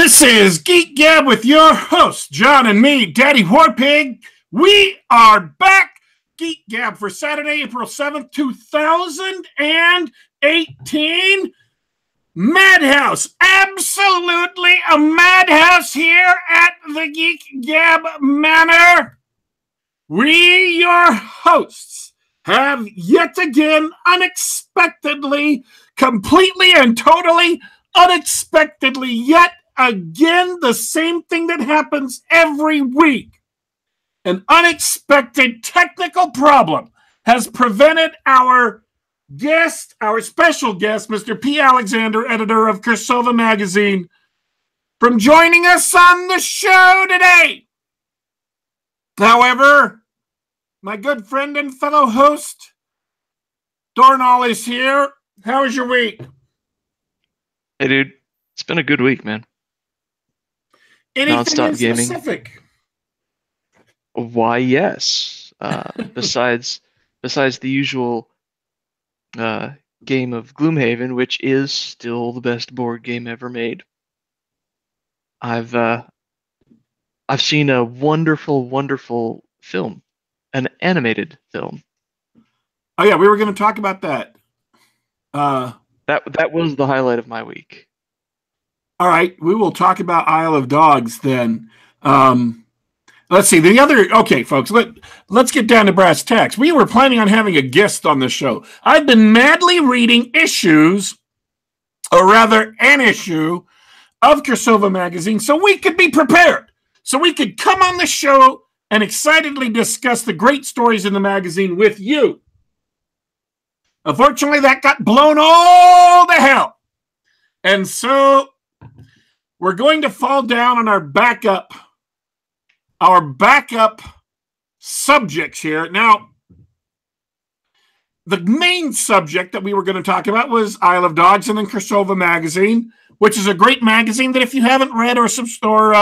This is Geek Gab with your hosts, John and me, Daddy Warpig. We are back, Geek Gab, for Saturday, April 7th, 2018. Madhouse, absolutely a madhouse here at the Geek Gab Manor. We, your hosts, have yet again unexpectedly, completely and totally unexpectedly yet again the same thing that happens every week. An unexpected technical problem has prevented our guest, our special guest, Mr. P. Alexander, editor of Cirsova magazine, from joining us on the show today. However, my good friend and fellow host, Dorrinal, is here. How was your week? Hey, dude. It's been a good week, man. Anything Non-stop gaming. Specific? Why, yes. Besides the usual game of Gloomhaven, which is still the best board game ever made. I've seen a wonderful, wonderful film, an animated film. Oh yeah, we were going to talk about that. That was the highlight of my week. All right, we will talk about Isle of Dogs then. Let's see the other. Okay, folks, let's get down to brass tacks. We were planning on having a guest on the show. I've been madly reading issues, or rather, an issue of Cirsova magazine, so we could be prepared, so we could come on the show and excitedly discuss the great stories in the magazine with you. Unfortunately, that got blown all to hell, and so we're going to fall down on our backup subjects here. Now, the main subject that we were going to talk about was Isle of Dogs and then Cirsova magazine, which is a great magazine that if you haven't read or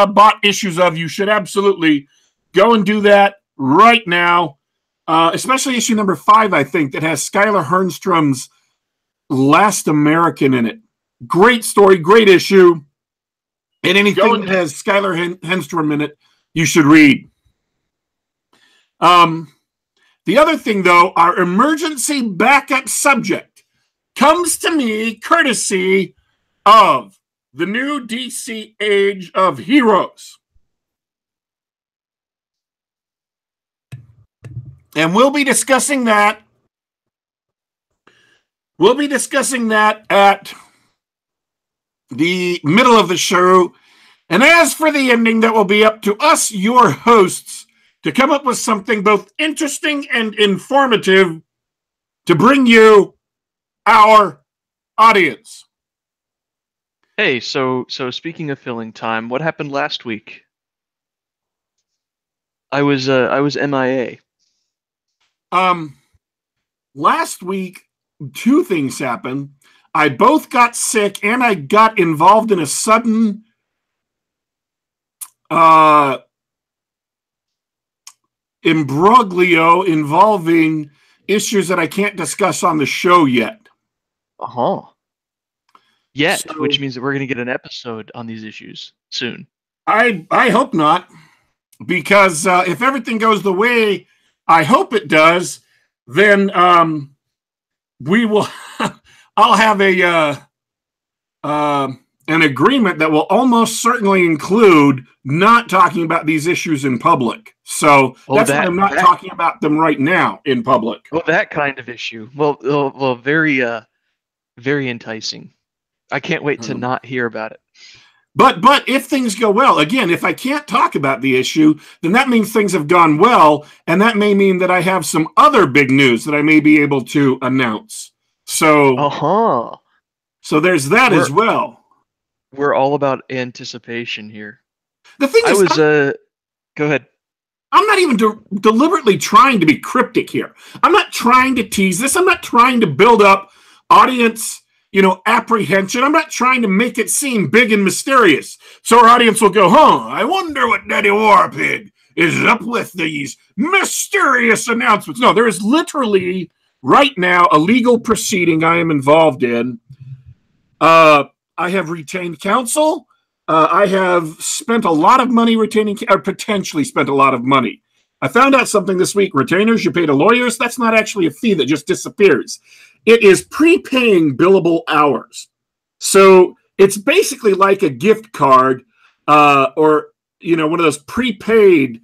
bought issues of, you should absolutely go and do that right now. Especially issue number 5, I think, that has Skylar Hernstrom's Last American in it. Great story, great issue. And anything that has Skylar Hernstrom in it, you should read. The other thing, though, our emergency backup subject comes to me courtesy of the new DC Age of Heroes. And we'll be discussing that. We'll be discussing that at the middle of the show. And as for the ending, that will be up to us, your hosts, to come up with something both interesting and informative to bring you, our audience. Hey, so speaking of filling time, what happened last week? I was MIA. Last week, 2 things happened. I both got sick and I got involved in a sudden imbroglio involving issues that I can't discuss on the show yet. Yet, so, which means that we're going to get an episode on these issues soon. I hope not, because if everything goes the way I hope it does, then we will. I'll have an agreement that will almost certainly include not talking about these issues in public. So that's why I'm not talking about them right now in public. Well, that kind of issue. Well, very enticing. I can't wait to not hear about it. But if things go well, again, if I can't talk about the issue, then that means things have gone well, and that may mean that I have some other big news that I may be able to announce. So, so there's that as well. We're all about anticipation here. The thing is, go ahead. I'm not even deliberately trying to be cryptic here. I'm not trying to tease this. I'm not trying to build up audience, apprehension. I'm not trying to make it seem big and mysterious. So our audience will go, I wonder what Daddy Warpig is up with these mysterious announcements. No, there is literally right now a legal proceeding I am involved in. I have retained counsel. I have spent a lot of money retaining, or potentially spent a lot of money. I found out something this week. Retainers you pay to lawyers, that's not actually a fee that just disappears. It is prepaying billable hours. So it's basically like a gift card or one of those prepaid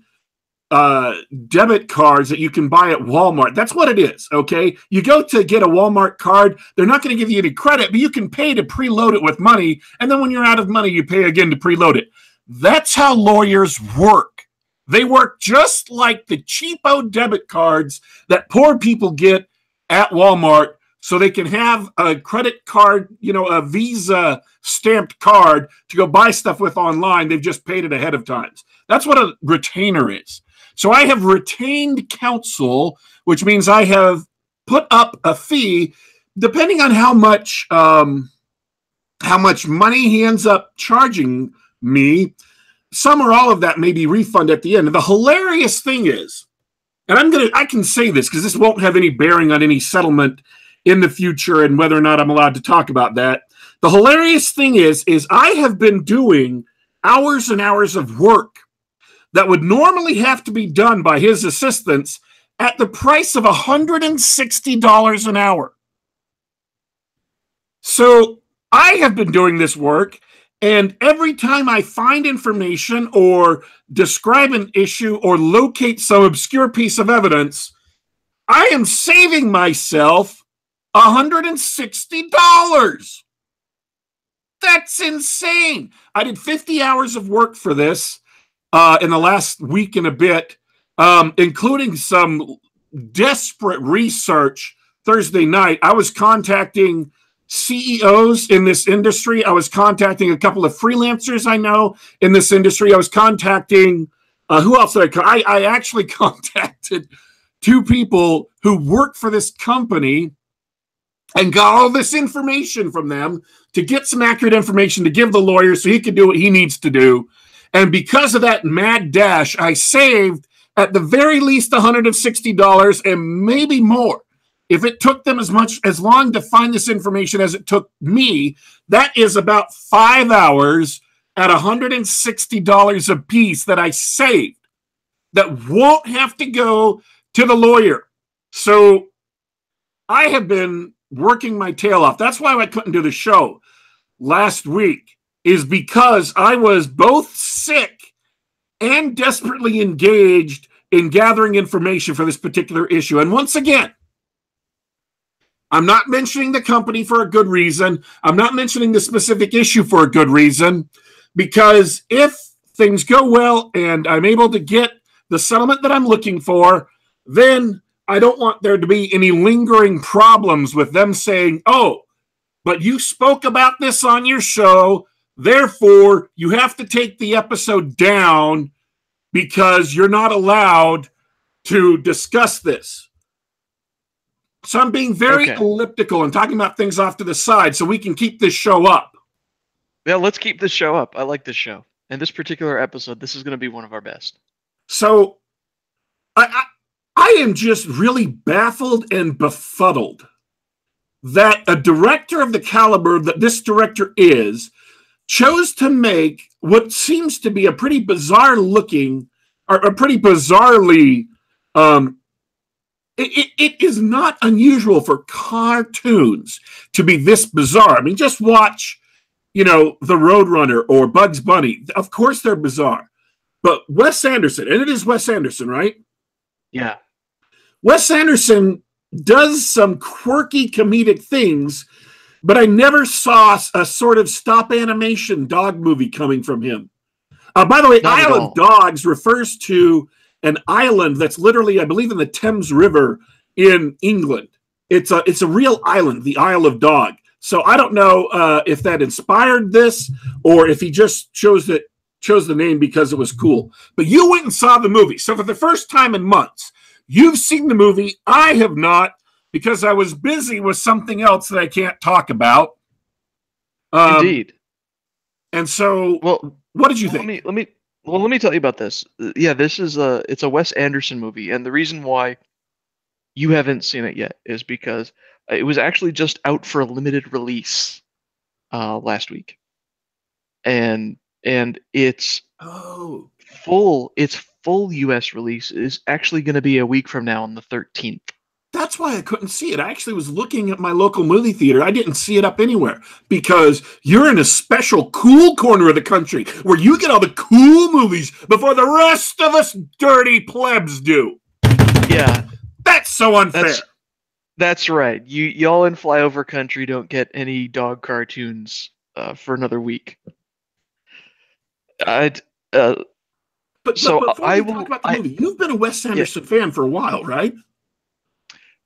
debit cards that you can buy at Walmart. That's what it is, okay? You go to get a Walmart card, they're not going to give you any credit, but you can pay to preload it with money, and then when you're out of money, you pay again to preload it. That's how lawyers work. They work just like the cheapo debit cards that poor people get at Walmart so they can have a credit card, a Visa stamped card to go buy stuff with online. They've just paid it ahead of time. That's what a retainer is. So I have retained counsel, which means I have put up a fee depending on how much money he ends up charging me. Some or all of that may be refunded at the end. And the hilarious thing is, and I can say this because this won't have any bearing on any settlement in the future and whether or not I'm allowed to talk about that. The hilarious thing is I have been doing hours and hours of work that would normally have to be done by his assistants at the price of $160 an hour. So I have been doing this work, and every time I find information or describe an issue or locate some obscure piece of evidence, I am saving myself $160. That's insane. I did 50 hours of work for this in the last week and a bit, including some desperate research. Thursday night, I was contacting CEOs in this industry. I was contacting a couple of freelancers I know in this industry. I was contacting, who else did I actually contacted 2 people who work for this company and got all this information from them to get some accurate information to give the lawyer so he can do what he needs to do. And because of that mad dash, I saved at the very least $160 and maybe more. If it took them as long to find this information as it took me, that is about 5 hours at $160 a piece that I saved that won't have to go to the lawyer. So I have been working my tail off. That's why I couldn't do the show last week, is because I was both sick and desperately engaged in gathering information for this particular issue. And once again, I'm not mentioning the company for a good reason. I'm not mentioning the specific issue for a good reason, because if things go well and I'm able to get the settlement that I'm looking for, then I don't want there to be any lingering problems with them saying, oh, but you spoke about this on your show, therefore you have to take the episode down because you're not allowed to discuss this. So I'm being very elliptical and talking about things off to the side so we can keep this show up. Yeah, let's keep this show up. I like this show. And this particular episode, this is going to be one of our best. So I am just really baffled and befuddled that a director of the caliber that this director is chose to make what seems to be a pretty bizarre looking, or a pretty bizarrely, it is not unusual for cartoons to be this bizarre. I mean, just watch, the Roadrunner or Bugs Bunny. Of course they're bizarre. But Wes Anderson, and it is Wes Anderson, right? Yeah. Wes Anderson does some quirky comedic things, but I never saw a sort of stop animation dog movie coming from him. By the way, Isle of Dogs refers to an island that's literally, I believe, in the Thames River in England. It's a real island, the Isle of Dog. So I don't know if that inspired this or if he just chose the name because it was cool. But you went and saw the movie. So for the first time in months, you've seen the movie. I have not, because I was busy with something else that I can't talk about. Indeed. And so, what did you think? Let me tell you about this. Yeah, this is it's a Wes Anderson movie, and the reason why you haven't seen it yet is because it was actually just out for a limited release last week, and and its Oh, full U.S. release is actually going to be a week from now on the 13th. that's why I couldn't see it. I actually was looking at my local movie theater. I didn't see it up anywhere because you're in a special cool corner of the country where you get all the cool movies before the rest of us dirty plebs do. Yeah, That's so unfair. That's right. Y'all in flyover country don't get any dog cartoons for another week. I'd but so before I we talk will. about the movie, you've been a Wes Anderson fan for a while, right?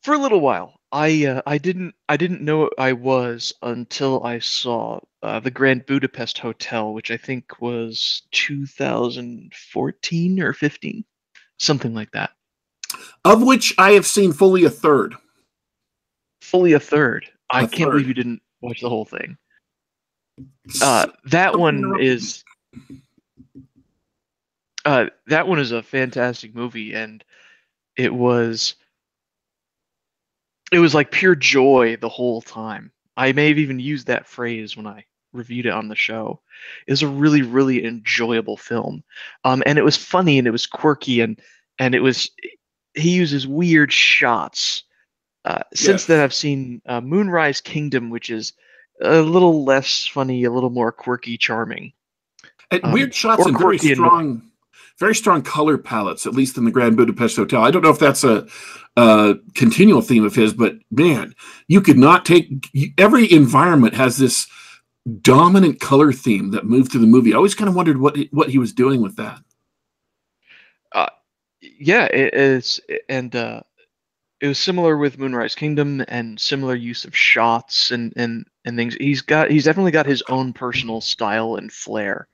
For a little while. I didn't know I was until I saw the Grand Budapest Hotel, which I think was 2014 or 15, something like that. Of which I have seen fully a third. Fully a third. I A can't third. believe you didn't watch the whole thing. That one is a fantastic movie, and it was like pure joy the whole time. I may have even used that phrase when I reviewed it on the show. It was a really, really enjoyable film, and it was funny and it was quirky and it was he uses weird shots. Since then, I've seen Moonrise Kingdom, which is a little less funny, a little more quirky, charming. Weird shots and very strong color palettes, at least in the Grand Budapest Hotel. I don't know if that's a continual theme of his, but man, you could not take every environment has this dominant color theme that moved through the movie. I always kind of wondered what he was doing with that. Yeah, it is, and it was similar with Moonrise Kingdom and similar use of shots and things. He's definitely got his own personal style and flair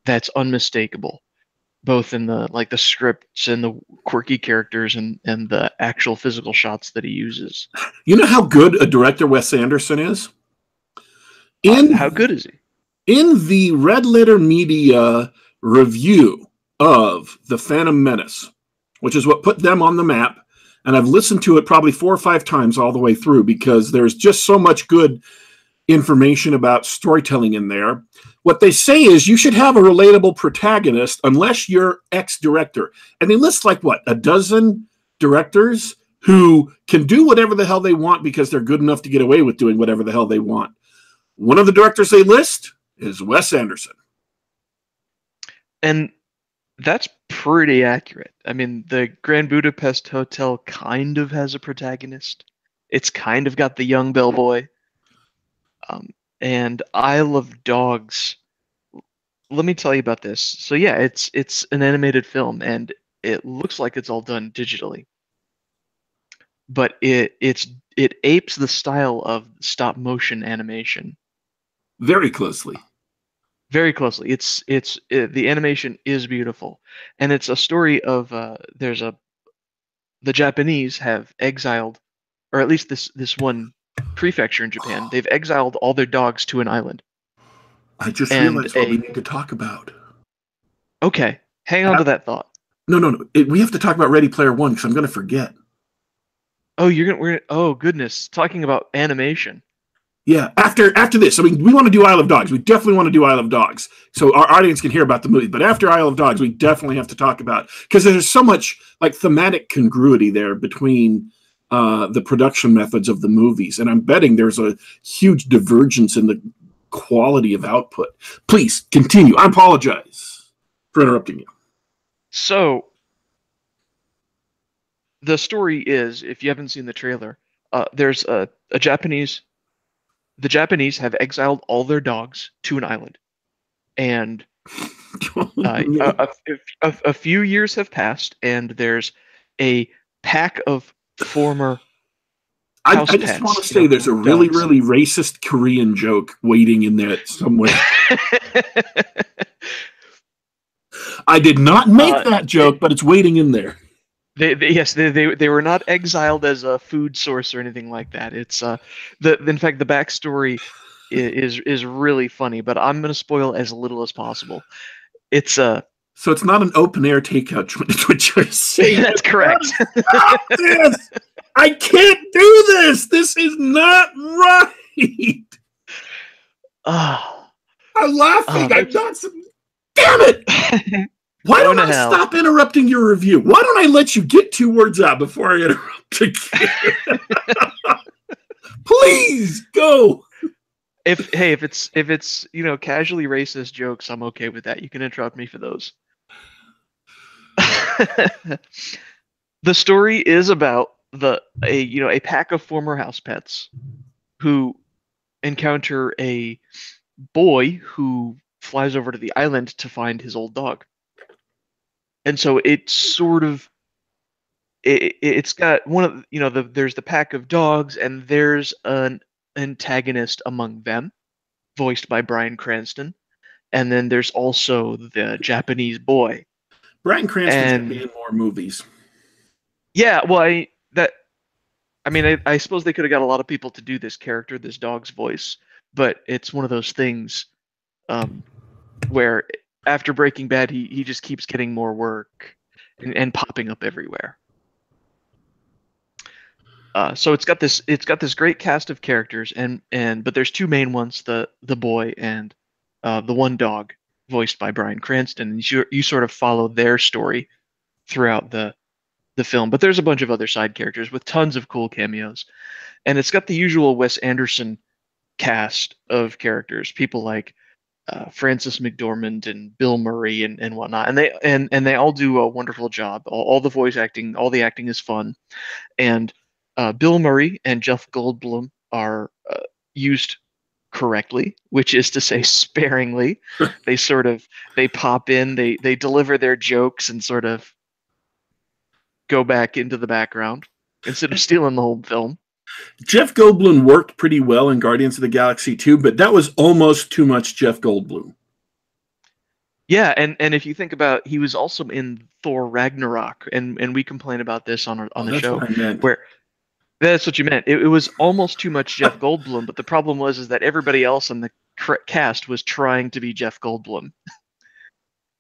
that's unmistakable, both in the scripts and the quirky characters and the actual physical shots that he uses. You know how good a director Wes Anderson is? How good is he? In the Red Letter Media review of The Phantom Menace, which is what put them on the map, and I've listened to it probably 4 or 5 times all the way through because there's just so much good information about storytelling in there. What they say is you should have a relatable protagonist unless you're ex-director. And they list like, what, a dozen directors who can do whatever the hell they want because they're good enough to get away with doing whatever the hell they want. One of the directors they list is Wes Anderson. And that's pretty accurate. I mean, the Grand Budapest Hotel kind of has a protagonist. It's kind of got the young bellboy. And Isle of Dogs. Let me tell you about this. So yeah, it's an animated film, and it looks like it's all done digitally. But it apes the style of stop motion animation. Very closely. Very closely. The animation is beautiful, and it's a story of the Japanese have exiled, or at least this one prefecture in Japan, they've exiled all their dogs to an island. I just realized what we need to talk about. Okay, hang on to that thought. No. We have to talk about Ready Player One because I'm going to forget. Oh, oh goodness, talking about animation. Yeah, after this, I mean, we want to do Isle of Dogs. We definitely want to do Isle of Dogs, so our audience can hear about the movie. But after Isle of Dogs, we definitely have to talk about because there's so much like thematic congruity there between the production methods of the movies, and I'm betting there's a huge divergence in the quality of output. Please continue. I apologize for interrupting you. So the story is, if you haven't seen the trailer, there's a Japanese. The Japanese have exiled all their dogs to an island, and a few years have passed, and there's a pack of former I just want to say there's a really, really racist Korean joke waiting in there somewhere. I did not make that joke, but it's waiting in there. They were not exiled as a food source or anything like that. It's in fact the backstory is really funny, but I'm going to spoil as little as possible. It's so it's not an open air takeout joint. That's what you're saying. That's correct. Stop this! I can't do this. This is not right. I'm laughing. I'm not. Damn it! Why Going don't to I hell. stop interrupting your review? Why don't I let you get 2 words out before I interrupt again? Please go. If it's casually racist jokes, I'm okay with that. You can interrupt me for those. The story is about a pack of former house pets who encounter a boy who flies over to the island to find his old dog. And so it's sort of it's got one of there's the pack of dogs and there's an antagonist among them, voiced by Bryan Cranston, and then there's also the Japanese boy. Bryan Cranston should be And in more movies. yeah, well, I suppose they could have got a lot of people to do this character, this dog's voice, but it's one of those things where after Breaking Bad, he just keeps getting more work and popping up everywhere. So it's got this great cast of characters, but there's 2 main ones, the boy and the one dog, voiced by Bryan Cranston. And you sort of follow their story throughout the film. But there's a bunch of other side characters with tons of cool cameos, and it's got the usual Wes Anderson cast of characters, people like Frances McDormand and Bill Murray and whatnot, and they all do a wonderful job. All the voice acting, all the acting is fun, and Bill Murray and Jeff Goldblum are used correctly, which is to say sparingly. They pop in, they deliver their jokes and sort of go back into the background instead of stealing the whole film. Jeff Goldblum worked pretty well in Guardians of the Galaxy 2, but that was almost too much Jeff Goldblum. Yeah, and if you think about, he was also in Thor Ragnarok, and we complain about this on the That's show, what I meant. where that's what you meant. It was almost too much Jeff Goldblum, but the problem was that everybody else in the cast was trying to be Jeff Goldblum,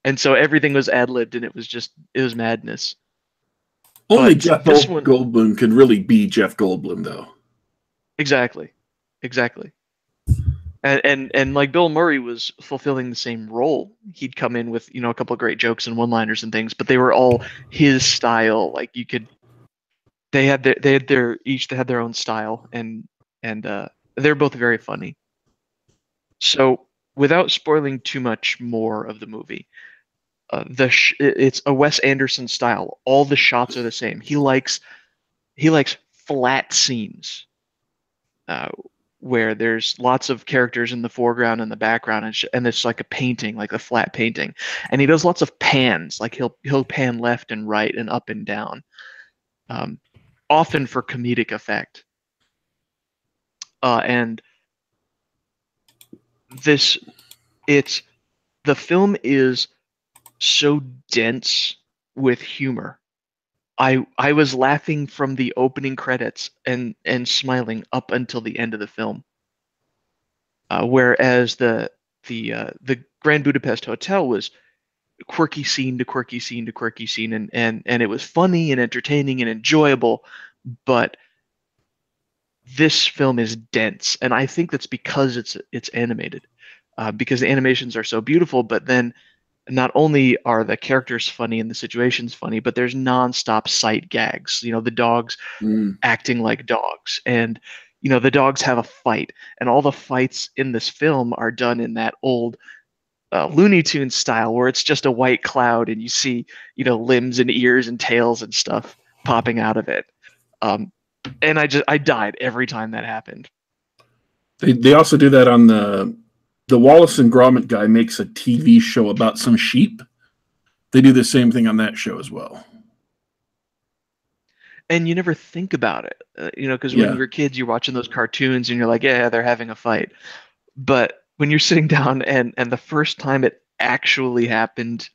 and so everything was ad-libbed, and it was madness. Only But Jeff this one, Goldblum could really be Jeff Goldblum, though. exactly. And like Bill Murray was fulfilling the same role. He'd come in with a couple of great jokes and one-liners and things, but they were all his style. Like they had their own style, and they're both very funny. So without spoiling too much more of the movie, it's a Wes Anderson style. All the shots are the same. He likes flat scenes. Where there's lots of characters in the foreground and the background, and it's like a painting, like a flat painting. And he does lots of pans, like he'll pan left and right and up and down, often for comedic effect. And the film is so dense with humor. I was laughing from the opening credits and smiling up until the end of the film. Whereas the Grand Budapest Hotel was quirky scene to quirky scene to quirky scene, and it was funny and entertaining and enjoyable, but this film is dense, and I think that's because it's animated, because the animations are so beautiful, but then not only are the characters funny and the situations funny, but there's nonstop sight gags. The dogs acting like dogs, and the dogs have a fight, and all the fights in this film are done in that old Looney Tunes style, where it's just a white cloud and you see limbs and ears and tails and stuff popping out of it. And I died every time that happened. They also do that on the Wallace and Gromit guy makes a TV show about some sheep. They do the same thing on that show as well. And you never think about it, because when you're kids, you're watching those cartoons and you're like, yeah, they're having a fight. But when you're sitting down and the first time it actually happened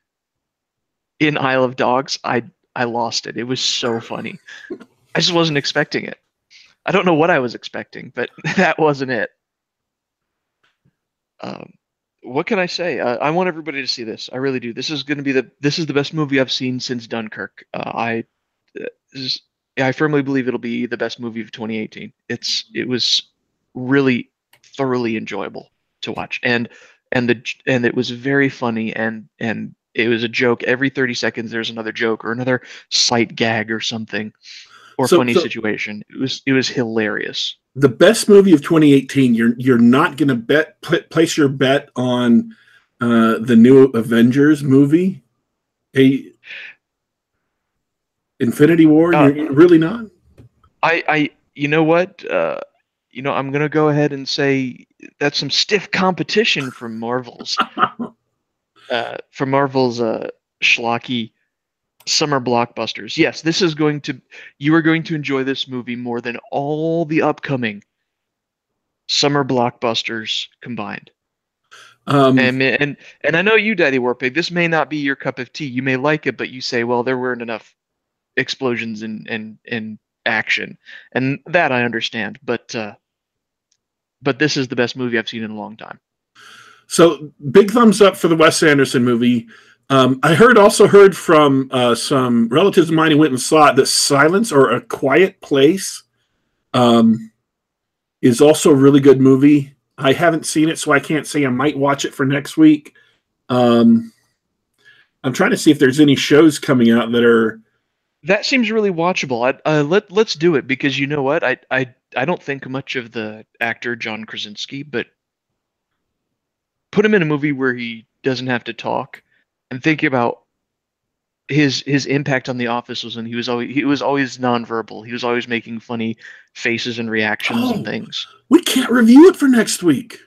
in Isle of Dogs, I lost it. It was so funny. I just wasn't expecting it. I don't know what I was expecting, but that wasn't it. What can I say? I want everybody to see this. I really do. This is the best movie I've seen since Dunkirk. I firmly believe it'll be the best movie of 2018. It was really thoroughly enjoyable to watch, and and it was very funny, and it was a joke every 30 seconds. There's another joke or another sight gag or something or So, funny so situation. It was hilarious. the best movie of 2018. You're not going to place your bet on the new Avengers movie, Infinity War. You're really not. I you know what? I'm gonna go ahead and say that's some stiff competition from Marvel's schlocky summer blockbusters. Yes, you are going to enjoy this movie more than all the upcoming summer blockbusters combined. Um, And I know you, Daddy Warpig, this may not be your cup of tea. You may like it, but you say, well, there weren't enough explosions and action, and that I understand. But this is the best movie I've seen in a long time. So big thumbs up for the Wes Anderson movie. I also heard from some relatives of mine who went and saw it that Silence or A Quiet Place is also a really good movie. I haven't seen it, so I can't say I might watch it for next week. I'm trying to see if there's any shows coming out that are. That seems really watchable. Let's do it, because you know what? I don't think much of the actor John Krasinski, but put him in a movie where he doesn't have to talk, and think about his impact on The Office was when he was always nonverbal. He was always making funny faces and reactions and things. We can't review it for next week.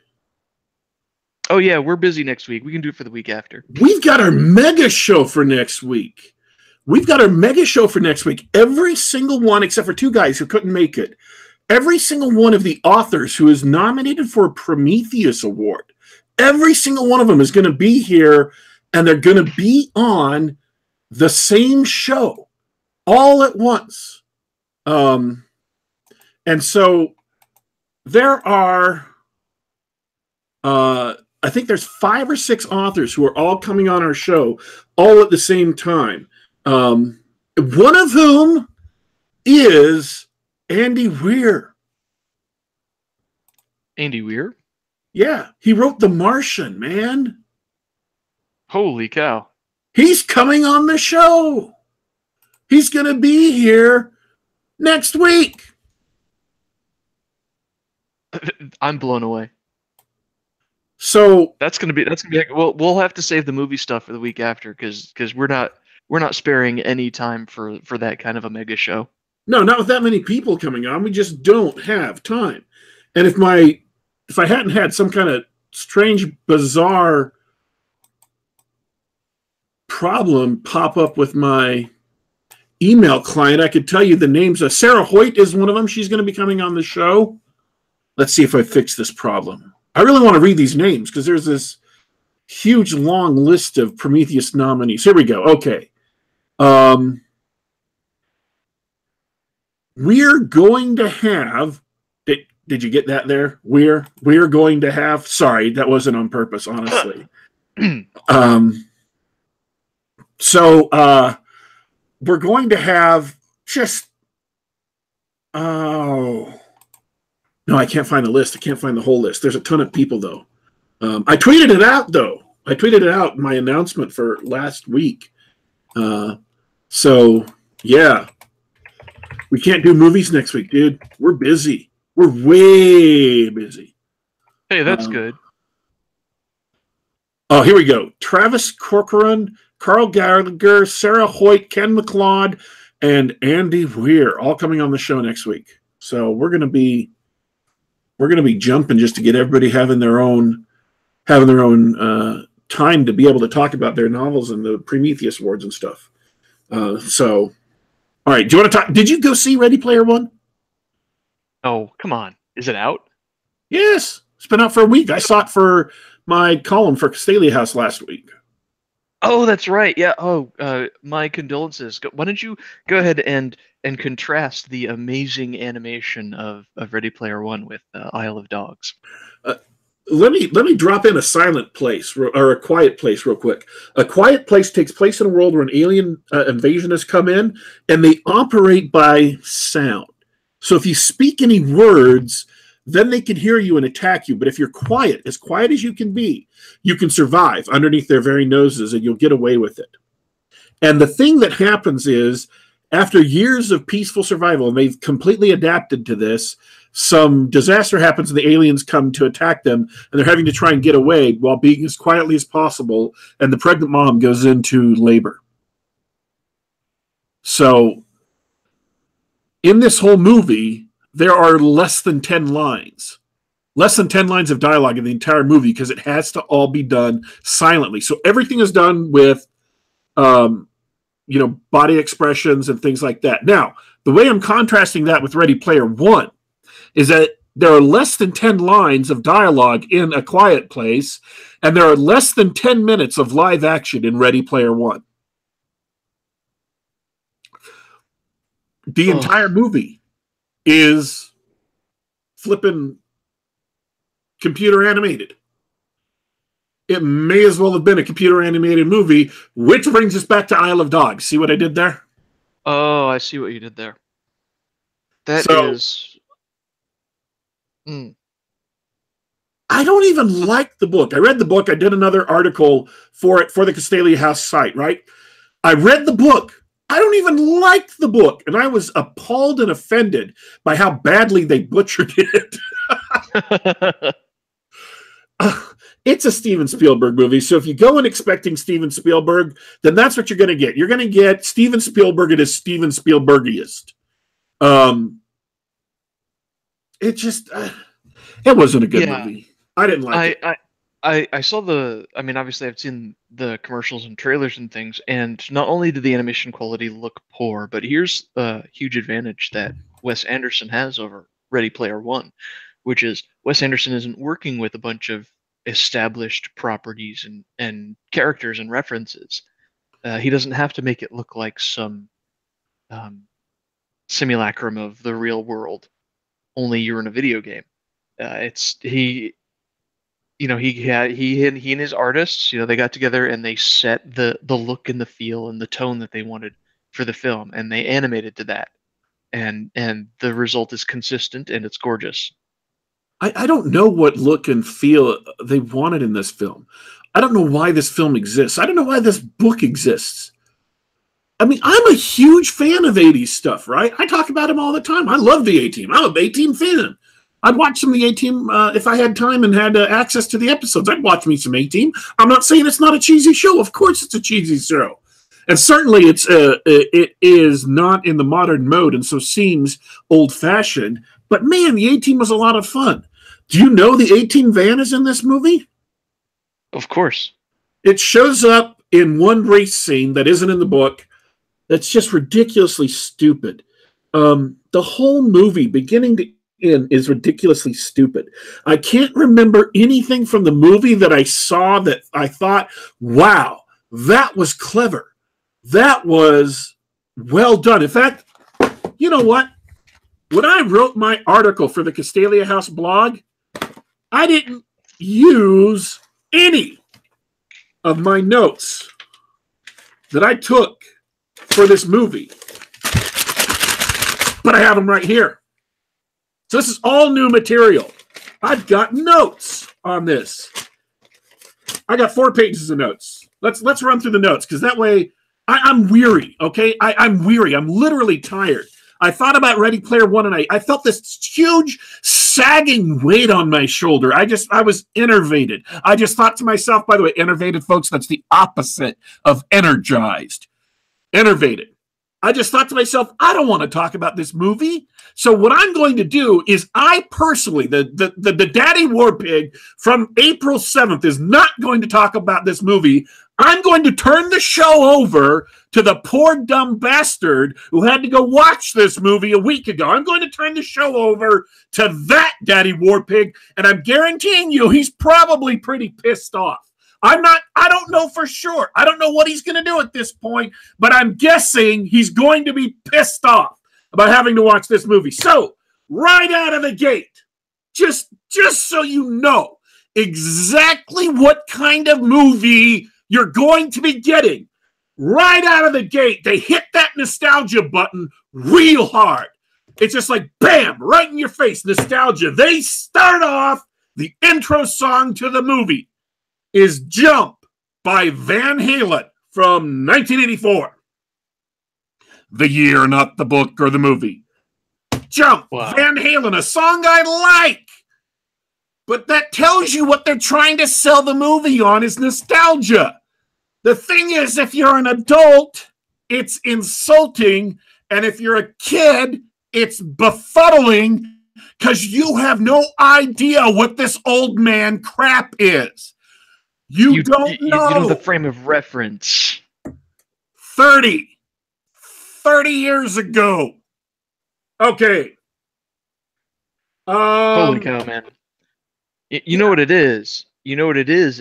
Oh yeah, we're busy next week. We can do it for the week after. We've got our mega show for next week. Every single one, except for two guys who couldn't make it. Every single one of the authors who is nominated for a Prometheus Award, every single one of them is going to be here, and they're going to be on the same show all at once. And so there are, I think there's 5 or 6 authors who are all coming on our show all at the same time. One of whom is Andy Weir. Andy Weir? Yeah, he wrote The Martian, man. Holy cow. He's coming on the show. He's going to be here next week. I'm blown away. So that's gonna be we'll have to save the movie stuff for the week after, because we're not sparing any time for that kind of a mega show. No, not with that many people coming on. We just don't have time. And if I hadn't had some kind of strange, bizarre problem pop up with my email client, I could tell you the names. Sarah Hoyt is one of them. She's going to be coming on the show. Let's see if I fix this problem. I really want to read these names because there's this huge, long list of Prometheus nominees. Here we go. Okay. We're going to have... Did you get that there? We're going to have... Sorry, that wasn't on purpose, honestly. So we're going to have just... Oh... No, I can't find the list. I can't find the whole list. There's a ton of people, though. I tweeted it out, though. I tweeted it out in my announcement for last week. So, yeah. We can't do movies next week, dude. We're busy. We're way busy. Hey, that's good. Oh, here we go. Travis Corcoran, Carl Gallagher, Sarah Hoyt, Ken McLeod, and Andy Weir all coming on the show next week. So we're going to be jumping just to get everybody having their own time to be able to talk about their novels and the Prometheus Awards and stuff. So, all right. Do you want to talk? Did you go see Ready Player One? Oh, come on. Is it out? Yes. It's been out for a week. I saw it for my column for Castalia House last week. Oh, that's right. Yeah. Oh, my condolences. Why don't you go ahead and contrast the amazing animation of Ready Player One with Isle of Dogs? Let me drop in a silent place or a quiet place real quick. A Quiet Place takes place in a world where an alien invasion has come in, and they operate by sound. So if you speak any words, then they can hear you and attack you. But if you're quiet as you can be, you can survive underneath their very noses and you'll get away with it. And the thing that happens is, after years of peaceful survival, and they've completely adapted to this, some disaster happens and the aliens come to attack them, and they're having to try and get away while being as quietly as possible, and the pregnant mom goes into labor. So, in this whole movie, there are less than 10 lines. Less than 10 lines of dialogue in the entire movie because it has to all be done silently. So everything is done with, body expressions and things like that. Now, the way I'm contrasting that with Ready Player One is that there are less than 10 lines of dialogue in A Quiet Place, and there are less than 10 minutes of live action in Ready Player One. The entire movie is flipping computer animated. It may as well have been a computer animated movie, which brings us back to Isle of Dogs. See what I did there? Oh, I see what you did there. That is... I don't even like the book. I read the book. I did another article for it for the Castalia House site, right? I read the book. I don't even like the book. And I was appalled and offended by how badly they butchered it. It's a Steven Spielberg movie, so if you go in expecting Steven Spielberg, then that's what you're going to get. You're going to get Steven Spielberg at his Steven Spielbergiest. It just, it wasn't a good movie. I didn't like it. I saw obviously I've seen the commercials and trailers and things, and not only did the animation quality look poor, but here's a huge advantage that Wes Anderson has over Ready Player One, which is Wes Anderson isn't working with a bunch of established properties and characters and references. He doesn't have to make it look like some simulacrum of the real world, only you're in a video game. He and his artists, they got together and they set the look and the feel and the tone that they wanted for the film, and they animated to that, and the result is consistent and it's gorgeous. I don't know what look and feel they wanted in this film. I don't know why this film exists. I don't know why this book exists. I mean, I'm a huge fan of 80s stuff, right? I talk about them all the time. I love the A-Team. I'm an A-Team fan. I'd watch some of the A-Team if I had time and had access to the episodes. I'd watch me some A-Team. I'm not saying it's not a cheesy show. Of course it's a cheesy show. And certainly it is not in the modern mode and so seems old-fashioned. But man, the A-Team was a lot of fun. Do you know the A-Team van is in this movie? Of course. It shows up in one race scene that isn't in the book. That's just ridiculously stupid. The whole movie, beginning to end, is ridiculously stupid. I can't remember anything from the movie that I saw that I thought, wow, that was clever. That was well done. In fact, you know what? When I wrote my article for the Castalia House blog, I didn't use any of my notes that I took for this movie. But I have them right here. So this is all new material. I've got notes on this. I got 4 pages of notes. Let's run through the notes, because that way I'm weary, okay? I'm weary. I'm literally tired. I thought about Ready Player One, and I felt this huge sagging weight on my shoulder. I was enervated. I just thought to myself, by the way, enervated, folks, that's the opposite of energized. Enervated. I just thought to myself, I don't want to talk about this movie. So what I'm going to do is I personally, the Daddy Warpig from April 7th is not going to talk about this movie. I'm going to turn the show over to the poor dumb bastard who had to go watch this movie a week ago. I'm going to turn the show over to that Daddy Warpig, and I'm guaranteeing you he's probably pretty pissed off. I don't know for sure. I don't know what he's going to do at this point, but I'm guessing he's going to be pissed off about having to watch this movie. So, right out of the gate, just so you know exactly what kind of movie you're going to be getting, right out of the gate, they hit that nostalgia button real hard. It's just like, bam, right in your face, nostalgia. They start off, the intro song to the movie is Jump by Van Halen from 1984. The year, not the book or the movie. Jump, wow. Van Halen, a song I like. But that tells you what they're trying to sell the movie on is nostalgia. The thing is, if you're an adult, it's insulting. And if you're a kid, it's befuddling because you have no idea what this old man crap is. You don't know. You know the frame of reference. 30 years ago. Okay. Holy cow, man. You know what it is? You know what it is?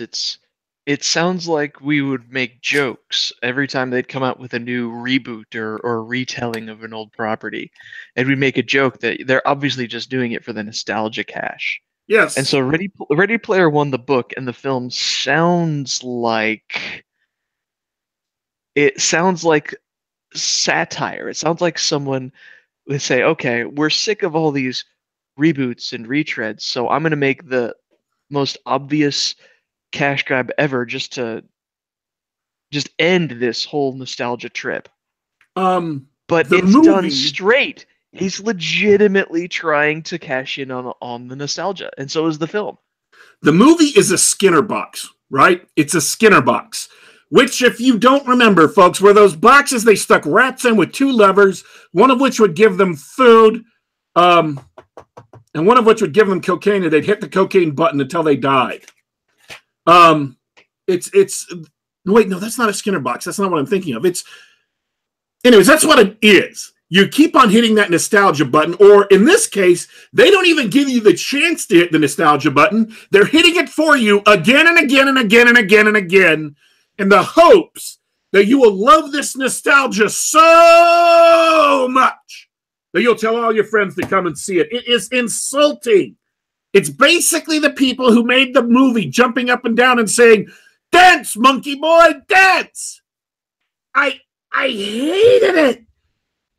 It sounds like we would make jokes every time they'd come out with a new reboot or retelling of an old property. And we'd make a joke that they're obviously just doing it for the nostalgia cash. Yes. And so Ready Player One, the book and the film sounds like satire. It sounds like someone would say, okay, we're sick of all these reboots and retreads, so I'm going to make the most obvious cash grab ever just to end this whole nostalgia trip. But it's done straight. He's legitimately trying to cash in on the nostalgia, and so is the film. The movie is a Skinner box, right? It's a Skinner box, which, if you don't remember, folks, were those boxes they stuck rats in with two levers, one of which would give them food, and one of which would give them cocaine, and they'd hit the cocaine button until they died. Wait, no, that's not a Skinner box. That's not what I'm thinking of. Anyways, that's what it is. You keep on hitting that nostalgia button, or in this case, they don't even give you the chance to hit the nostalgia button. They're hitting it for you again and again and again and again and again in the hopes that you will love this nostalgia so much that you'll tell all your friends to come and see it. It is insulting. It's basically the people who made the movie jumping up and down and saying, "Dance, monkey boy, dance!" I hated it.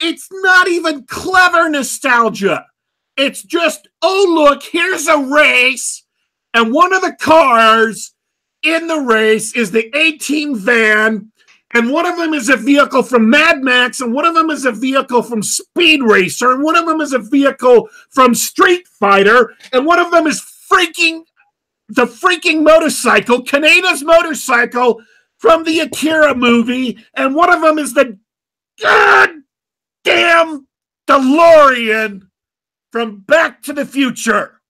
It's not even clever nostalgia. It's just, oh, look, here's a race, and one of the cars in the race is the A-Team van, and one of them is a vehicle from Mad Max, and one of them is a vehicle from Speed Racer, and one of them is a vehicle from Street Fighter, and one of them is the freaking motorcycle, Kaneda's motorcycle from the Akira movie, and one of them is the goddamn DeLorean from Back to the Future.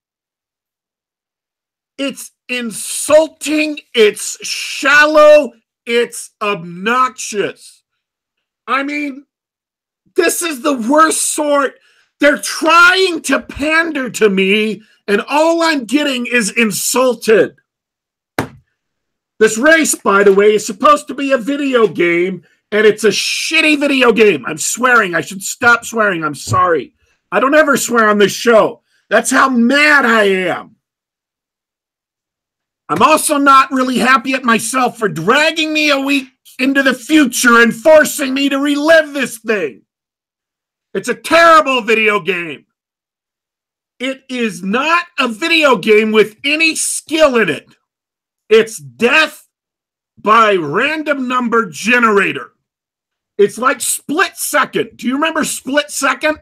It's insulting, it's shallow, it's obnoxious. I mean, this is the worst sort. They're trying to pander to me, and all I'm getting is insulted. This race, by the way, is supposed to be a video game, and it's a shitty video game. I'm swearing. I should stop swearing. I'm sorry. I don't ever swear on this show. That's how mad I am. I'm also not really happy at myself for dragging me a week into the future and forcing me to relive this thing. It's a terrible video game. It is not a video game with any skill in it. It's death by random number generator. It's like Split Second. Do you remember Split Second?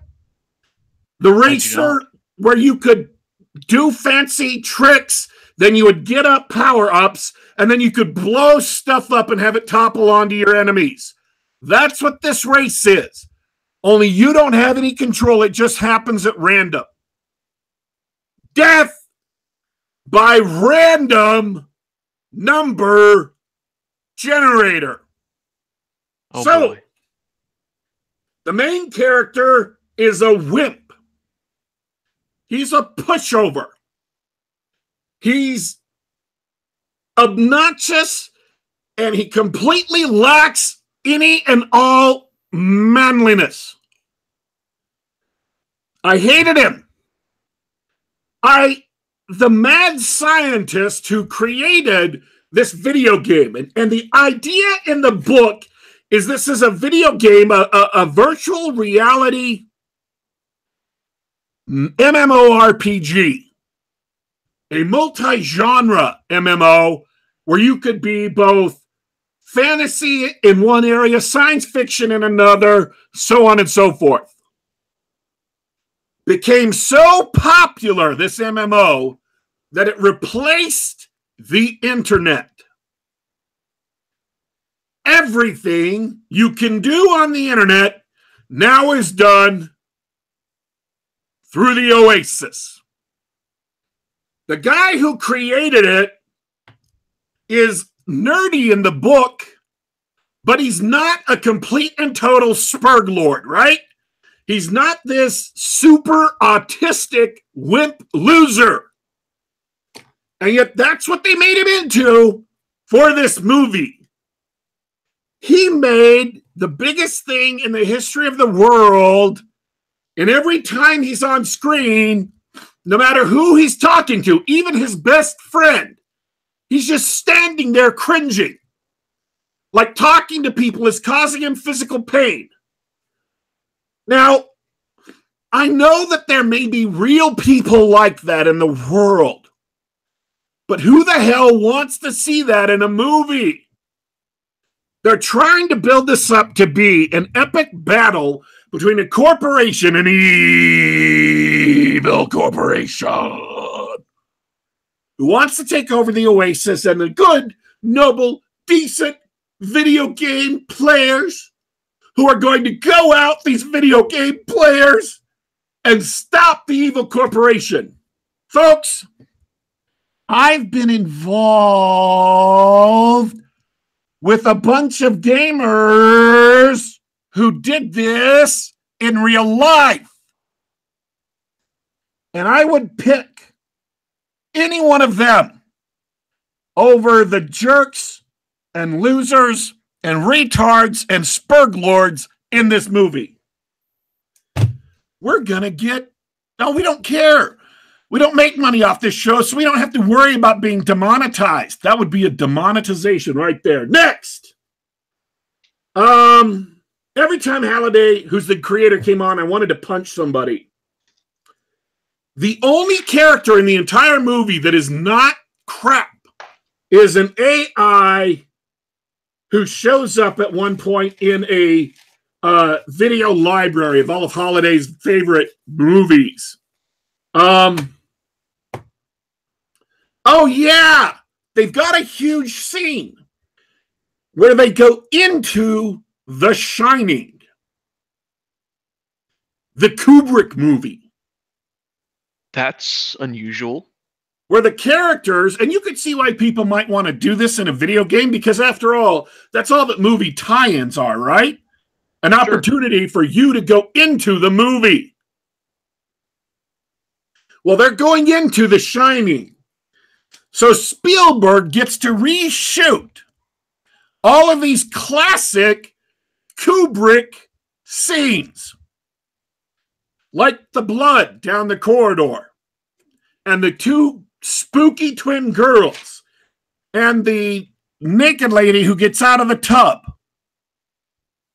The racer where you could do fancy tricks, then you would get up power-ups, and then you could blow stuff up and have it topple onto your enemies. That's what this race is. Only you don't have any control. It just happens at random. Death by random number generator. Oh, so, boy. The main character is a wimp. He's a pushover. He's obnoxious, and he completely lacks any and all manliness. I hated him. The mad scientist who created this video game, and the idea in the book is this is a video game, a virtual reality MMORPG, a multi-genre MMO where you could be both fantasy in one area, science fiction in another, so on and so forth. Became so popular, this MMO, that it replaced the internet. Everything you can do on the internet now is done through the Oasis. The guy who created it is nerdy in the book, but he's not a complete and total spurglord, right? He's not this super autistic wimp loser. And yet that's what they made him into for this movie. He made the biggest thing in the history of the world, and every time he's on screen, no matter who he's talking to, even his best friend, he's just standing there cringing. Like talking to people is causing him physical pain. Now, I know that there may be real people like that in the world, but who the hell wants to see that in a movie? They're trying to build this up to be an epic battle between a corporation, an evil corporation, who wants to take over the Oasis, and the good, noble, decent video game players who are going to go out, these video game players, and stop the evil corporation. Folks, I've been involved with a bunch of gamers who did this in real life. And I would pick any one of them over the jerks and losers and retards and spurglords in this movie. We're going to get, no, we don't care. We don't make money off this show, so we don't have to worry about being demonetized. That would be a demonetization right there. Next. Every time Halliday, who's the creator, came on, I wanted to punch somebody. The only character in the entire movie that is not crap is an AI who shows up at one point in a video library of all of Holliday's favorite movies. Oh, yeah. They've got a huge scene where they go into The Shining, the Kubrick movie. That's unusual. Where the characters, and you could see why people might want to do this in a video game, because after all, that's all that movie tie-ins are, right? An opportunity for you to go into the movie. Well, they're going into The Shining. So Spielberg gets to reshoot all of these classic Kubrick scenes. Like the blood down the corridor. And the two spooky twin girls. And the naked lady who gets out of the tub.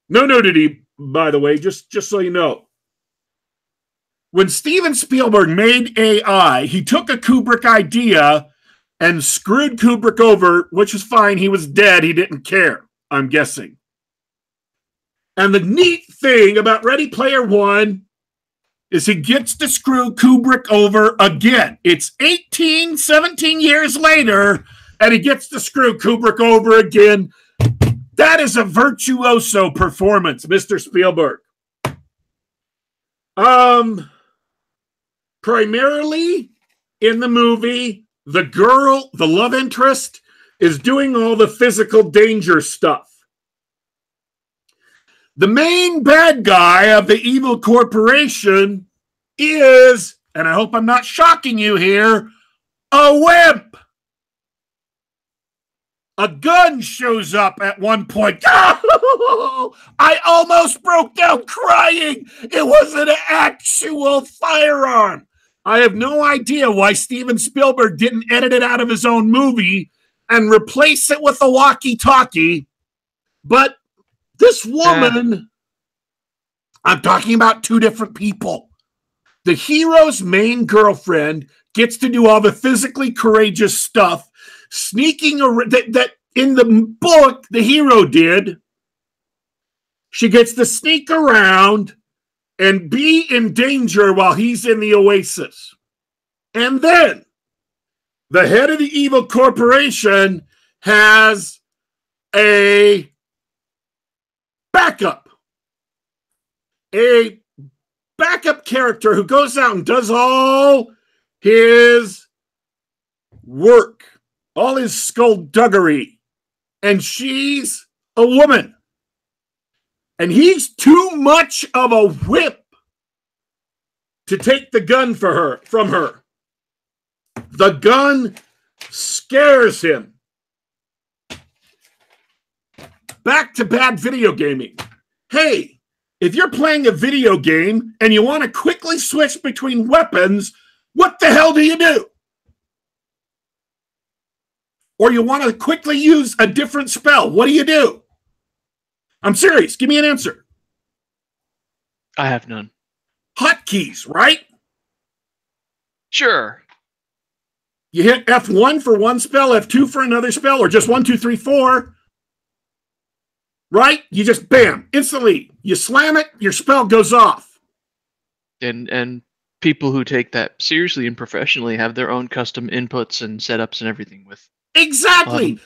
No nudity, by the way, just so you know. When Steven Spielberg made AI, he took a Kubrick idea and screwed Kubrick over, which is fine. He was dead. He didn't care, I'm guessing. And the neat thing about Ready Player One is he gets to screw Kubrick over again. It's 17 years later, and he gets to screw Kubrick over again. That is a virtuoso performance, Mr. Spielberg. Primarily in the movie, the girl, the love interest, is doing all the physical danger stuff. The main bad guy of the evil corporation is, and I hope I'm not shocking you here, a wimp. A gun shows up at one point. Oh, I almost broke down crying. It was an actual firearm. I have no idea why Steven Spielberg didn't edit it out of his own movie and replace it with a walkie-talkie. But this woman, I'm talking about two different people. The hero's main girlfriend gets to do all the physically courageous stuff, sneaking around that in the book the hero did. She gets to sneak around and be in danger while he's in the oasis. And then the head of the evil corporation has a backup character who goes out and does all his work, all his skullduggery, and she's a woman. And he's too much of a whip to take the gun from her. The gun scares him. Back to bad video gaming. Hey, if you're playing a video game and you want to quickly switch between weapons, what the hell do you do? Or you want to quickly use a different spell, what do you do? I'm serious. Give me an answer. I have none. Hotkeys, right? Sure. You hit F1 for one spell, F2 for another spell, or just 1, 2, 3, 4. Right? You just, bam, instantly. You slam it, your spell goes off. And people who take that seriously and professionally have their own custom inputs and setups and everything with. Exactly.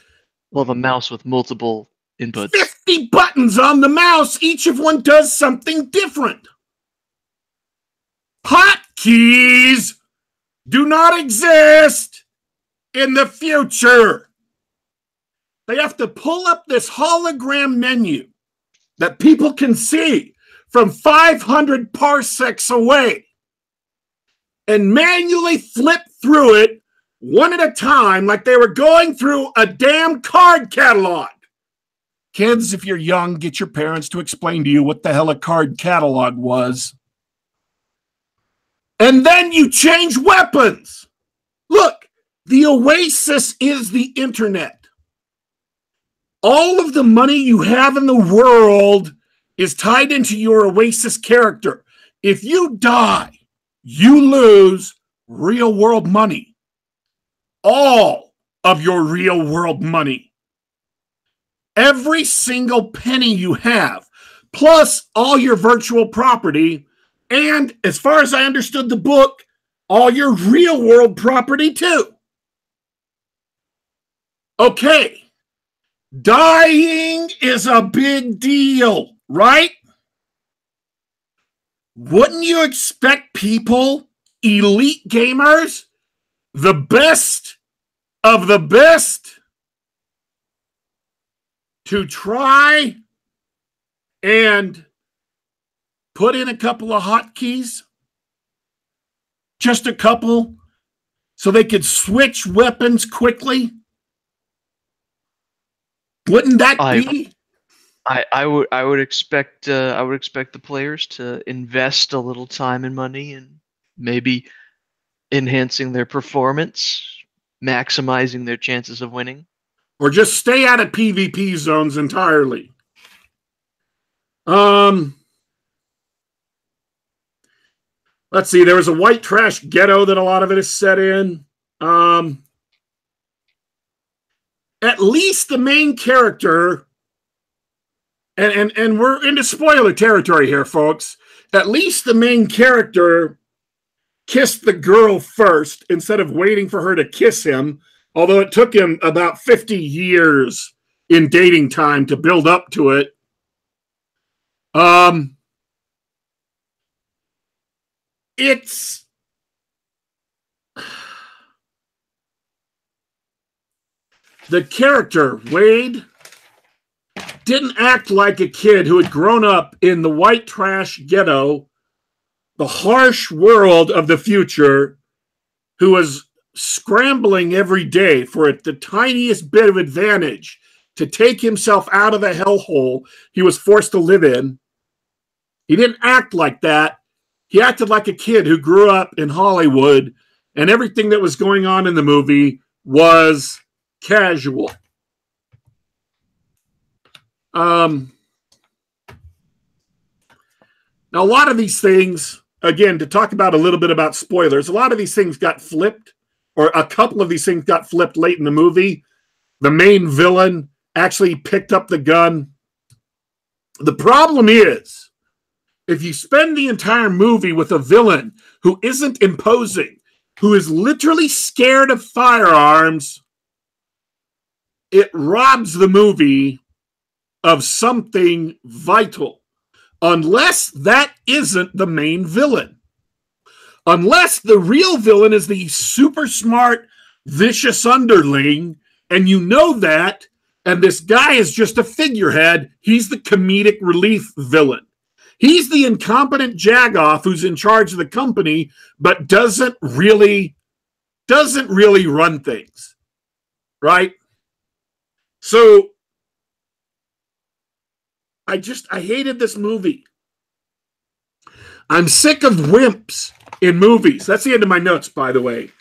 Well, the mouse with multiple inputs. 50 buttons on the mouse. Each of one does something different. Hotkeys do not exist in the future. They have to pull up this hologram menu that people can see from 500 parsecs away and manually flip through it one at a time like they were going through a damn card catalog. Kids, if you're young, get your parents to explain to you what the hell a card catalog was. And then you change weapons. Look, the Oasis is the internet. All of the money you have in the world is tied into your Oasis character. If you die, you lose real world money. All of your real world money. Every single penny you have, plus all your virtual property, and as far as I understood the book, all your real world property too. Okay. Dying is a big deal, right? Wouldn't you expect people, elite gamers, the best of the best, to try and put in a couple of hotkeys? Just a couple, so they could switch weapons quickly? Wouldn't that be? I would expect the players to invest a little time and money and maybe enhancing their performance, maximizing their chances of winning. Or just stay out of PvP zones entirely. Let's see, there was a white trash ghetto that a lot of it is set in. At least the main character, and we're into spoiler territory here, folks. At least the main character kissed the girl first instead of waiting for her to kiss him, although it took him about 50 years in dating time to build up to it. It's the character, Wade, didn't act like a kid who had grown up in the white trash ghetto, the harsh world of the future, who was scrambling every day for the tiniest bit of advantage to take himself out of the hellhole he was forced to live in. He didn't act like that. He acted like a kid who grew up in Hollywood, and everything that was going on in the movie was casual. Now, a lot of these things again, to talk about a little bit about spoilers, a lot of these things got flipped, or a couple of these things got flipped late in the movie. The main villain actually picked up the gun. The problem is, if you spend the entire movie with a villain who isn't imposing, who is literally scared of firearms, it robs the movie of something vital. Unless that isn't the main villain. Unless the real villain is the super smart, vicious underling, and you know that, and this guy is just a figurehead, he's the comedic relief villain. He's the incompetent jagoff who's in charge of the company, but doesn't really run things, right? So I hated this movie. I'm sick of wimps in movies. That's the end of my notes, by the way.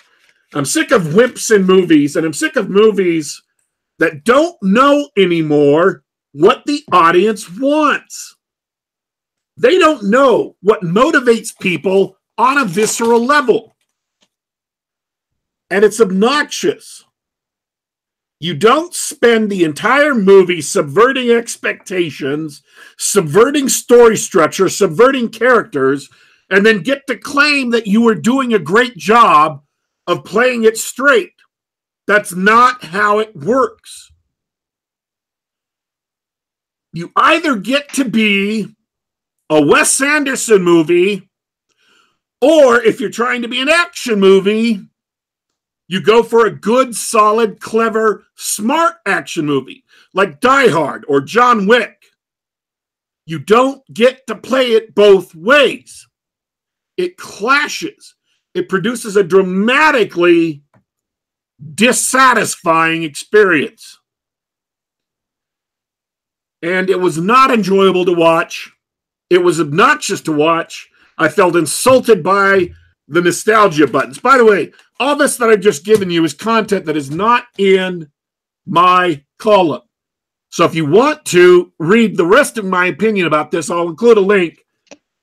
I'm sick of wimps in movies, and I'm sick of movies that don't know anymore what the audience wants. They don't know what motivates people on a visceral level. And it's obnoxious. You don't spend the entire movie subverting expectations, subverting story structure, subverting characters, and then get to claim that you were doing a great job of playing it straight. That's not how it works. You either get to be a Wes Anderson movie, or if you're trying to be an action movie, you go for a good, solid, clever, smart action movie like Die Hard or John Wick. You don't get to play it both ways. It clashes. It produces a dramatically dissatisfying experience. And it was not enjoyable to watch. It was obnoxious to watch. I felt insulted by the nostalgia buttons. By the way, all this that I've just given you is content that is not in my column. So if you want to read the rest of my opinion about this, I'll include a link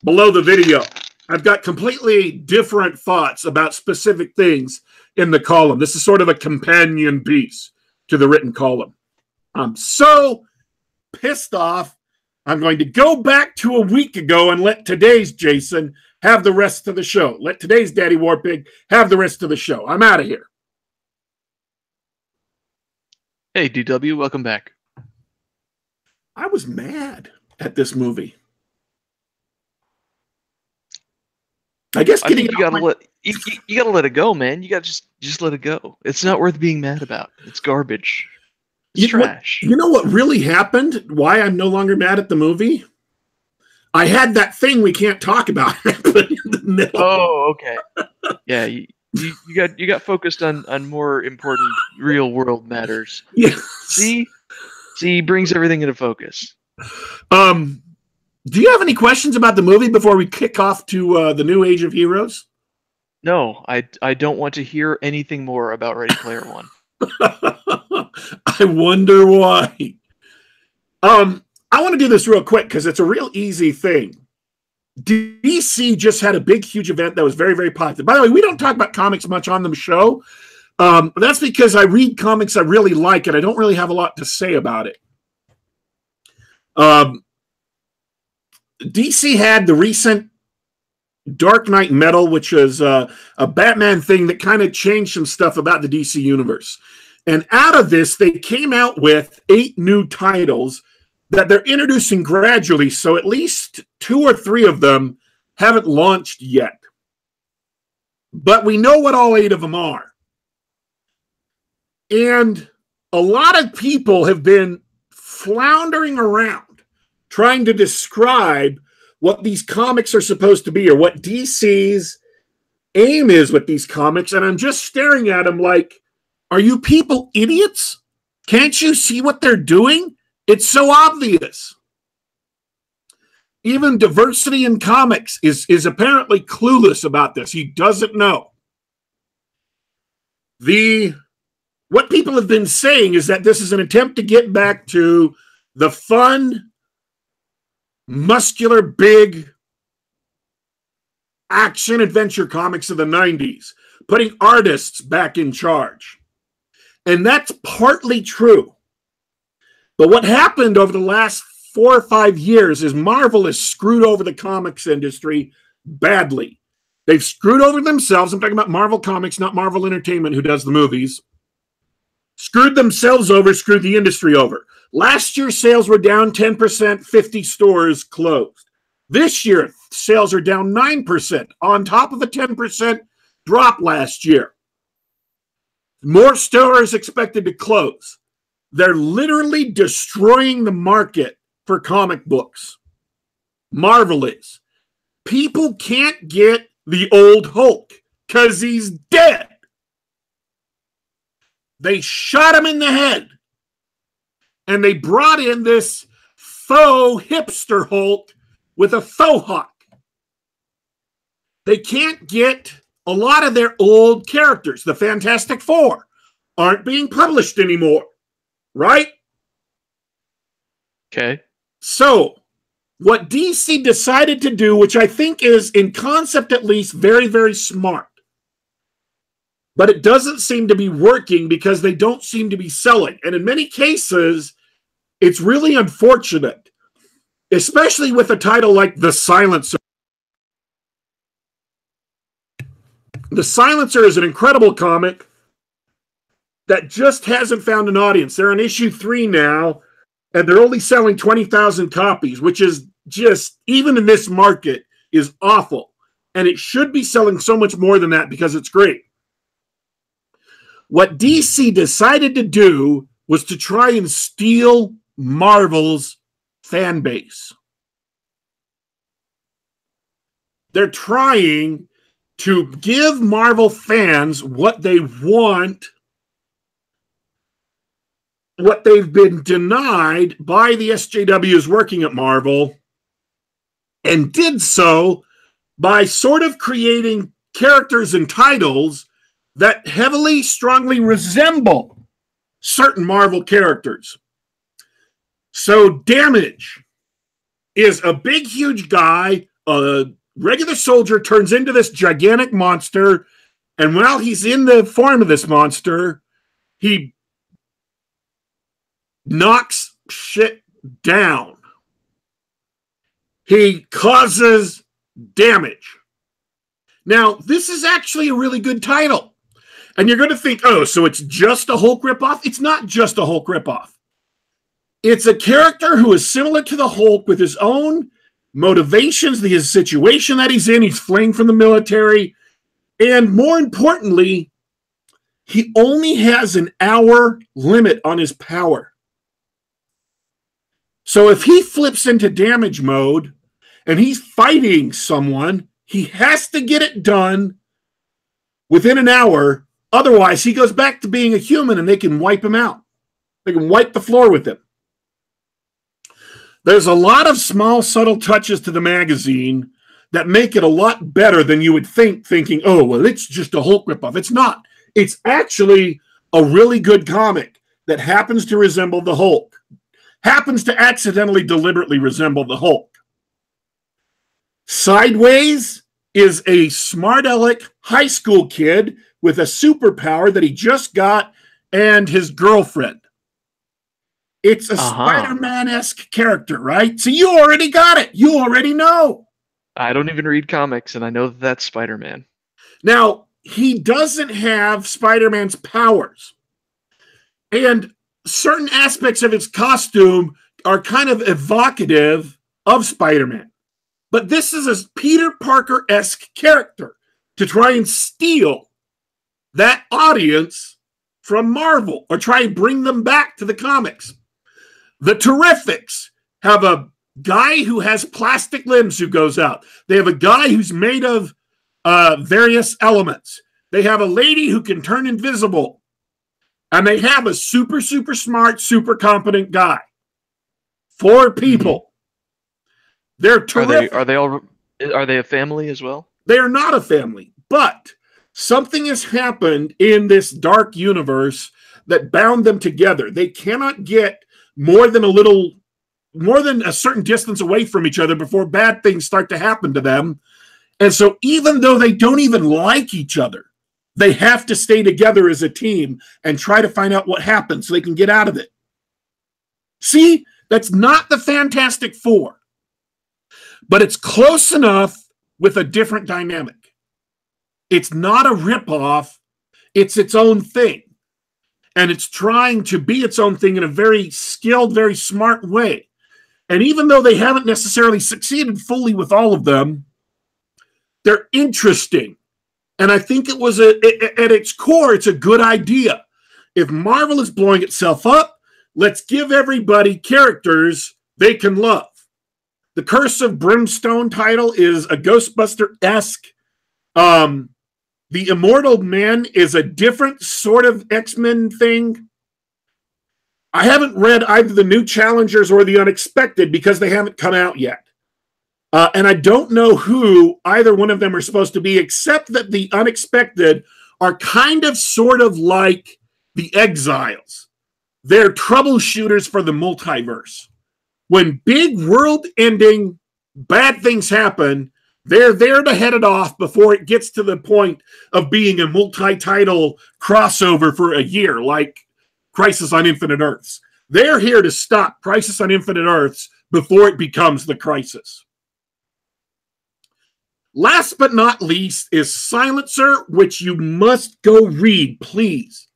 below the video. I've got completely different thoughts about specific things in the column. This is sort of a companion piece to the written column. I'm so pissed off. I'm going to go back to a week ago and let today's Jason have the rest of the show. Let today's Daddy Warpig have the rest of the show. I'm out of here. Hey, DW, welcome back. I was mad at this movie. I guess I think you gotta let it go, man. You gotta just let it go. It's not worth being mad about. It's garbage. It's trash. You know what really happened? Why I'm no longer mad at the movie? I had that thing we can't talk about happen in the middle. Oh, okay. Yeah, you got focused on more important real world matters. Yes. See, brings everything into focus. Do you have any questions about the movie before we kick off to the new Age of Heroes? No, I don't want to hear anything more about Ready Player One. I wonder why. I want to do this real quick because it's a real easy thing. DC just had a big, huge event that was very, very popular. By the way, we don't talk about comics much on the show. That's because I read comics I really like, and I don't really have a lot to say about it. DC had the recent Dark Knight Metal, which is a Batman thing that kind of changed some stuff about the DC universe. And out of this, they came out with 8 new titles that they're introducing gradually, so at least 2 or 3 of them haven't launched yet. But we know what all 8 of them are. And a lot of people have been floundering around trying to describe what these comics are supposed to be or what DC's aim is with these comics, and I'm just staring at them like, are you people idiots? Can't you see what they're doing? It's so obvious. Even Diversity in Comics is apparently clueless about this. He doesn't know. What people have been saying is that this is an attempt to get back to the fun, muscular, big action adventure comics of the 90s, putting artists back in charge. And that's partly true. But what happened over the last 4 or 5 years is Marvel has screwed over the comics industry badly. They've screwed over themselves. I'm talking about Marvel Comics, not Marvel Entertainment, who does the movies. Screwed themselves over, screwed the industry over. Last year, sales were down 10%, 50 stores closed. This year, sales are down 9%, on top of a 10% drop last year. More stores expected to close. They're literally destroying the market for comic books. Marvel is. People can't get the old Hulk because he's dead. They shot him in the head. And they brought in this faux hipster Hulk with a faux hawk. They can't get a lot of their old characters. The Fantastic Four aren't being published anymore. Right? Okay. So, what DC decided to do, which I think is, in concept at least, very, very smart, but it doesn't seem to be working because they don't seem to be selling. And in many cases, it's really unfortunate, especially with a title like The Silencer. The Silencer is an incredible comic that just hasn't found an audience. They're on issue 3 now, and they're only selling 20,000 copies, which is just, even in this market, is awful. And it should be selling so much more than that because it's great. What DC decided to do was to try and steal Marvel's fan base. They're trying to give Marvel fans what they want, what they've been denied by the SJWs working at Marvel, and did so by sort of creating characters and titles that heavily, strongly resemble certain Marvel characters. So Damage is a big, huge guy. A regular soldier turns into this gigantic monster, and while he's in the form of this monster, he knocks shit down. He causes damage. Now, this is actually a really good title. And you're going to think, oh, so it's just a Hulk ripoff? It's not just a Hulk ripoff. It's a character who is similar to the Hulk with his own motivations, his situation that he's in. He's fleeing from the military. And more importantly, he only has an hour limit on his power. So if he flips into damage mode and he's fighting someone, he has to get it done within an hour. Otherwise, he goes back to being a human and they can wipe him out. They can wipe the floor with him. There's a lot of small, subtle touches to the magazine that make it a lot better than you would think, thinking, oh, well, it's just a Hulk ripoff. It's not. It's actually a really good comic that happens to resemble the Hulk. Happens to accidentally, deliberately resemble the Hulk. Sideways is a smart aleck high school kid with a superpower that he just got and his girlfriend. It's a Spider-Man-esque character, right? So you already got it. You already know. I don't even read comics, and I know that that's Spider-Man. Now, he doesn't have Spider-Man's powers. And certain aspects of his costume are kind of evocative of Spider-Man. But this is a Peter Parker-esque character to try and steal that audience from Marvel or try and bring them back to the comics. The Terrifics have a guy who has plastic limbs who goes out. They have a guy who's made of various elements. They have a lady who can turn invisible. And they have a super, super smart, super competent guy. 4 people. They're terrific. Are they a family as well? They are not a family, but something has happened in this dark universe that bound them together. They cannot get more than a certain distance away from each other before bad things start to happen to them. And so even though they don't even like each other, they have to stay together as a team and try to find out what happens so they can get out of it. See, that's not the Fantastic Four, but it's close enough with a different dynamic. It's not a ripoff, it's its own thing. And it's trying to be its own thing in a very skilled, very smart way. And even though they haven't necessarily succeeded fully with all of them, they're interesting. And I think it was, at its core, it's a good idea. If Marvel is blowing itself up, let's give everybody characters they can love. The Curse of Brimstone title is a Ghostbuster-esque. The Immortal Man is a different sort of X-Men thing. I haven't read either the New Challengers or the Unexpected because they haven't come out yet. And I don't know who either one of them are supposed to be, except that the Unexpected are kind of sort of like the Exiles. They're troubleshooters for the multiverse. When big world-ending bad things happen, they're there to head it off before it gets to the point of being a multi-title crossover for a year, like Crisis on Infinite Earths. They're here to stop Crisis on Infinite Earths before it becomes the Crisis. Last but not least is Silencer, which you must go read, please.